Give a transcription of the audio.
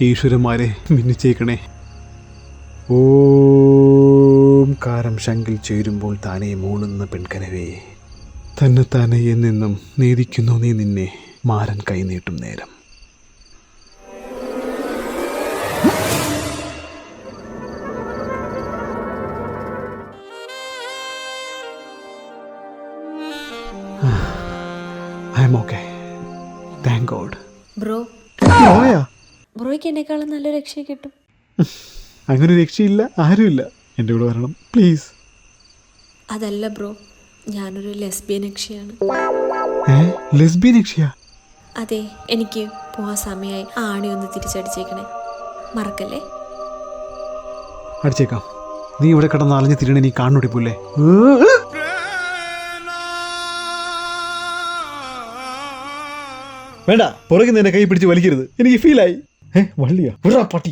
ഈശ്വരന്മാരെ മിന്നിച്ചേക്കണേ. ഓം കാരം ശങ്കിൽ ചേരുമ്പോൾ താനേ മൂളുന്ന പെൺകനവേ, തന്നെത്താനെ എന്നെന്നും നേദിക്കുന്നു നീ നിന്നെ മാരൻ കൈനീട്ടും നേരം. I'm okay, thank God. ബ്രോയ്ക്ക് എന്നെക്കാളും നല്ല രക്ഷ കിട്ടും. അങ്ങനെ രക്ഷയില്ല, ആരുമില്ല. എൻ്റെ കൂടെ വരണം പ്ലീസ്. അതല്ല ബ്രോ, ഞാനൊരു ലെസ്ബിയൻ യക്ഷിയാണ്. ലെസ്ബിയൻ യക്ഷിയാ? അതെ, എനിക്ക് പോവാൻ സമയമായി. ആണി ഒന്ന് തിരിച്ചടിച്ചേക്കണേ, മറക്കല്ലേ. അടിച്ചേക്കാം. നീ ഇവിടെ കിടന്ന് അലഞ്ഞ് തിരിയണ നീ കാണുടി പോലെ. വേണ്ട, പുറകിൽ നിന്ന് എന്നെ കൈ പിടിച്ച് വലിക്കരുത്, എനിക്ക് ഫീലായി. വള്ളിയാ പട്ടി.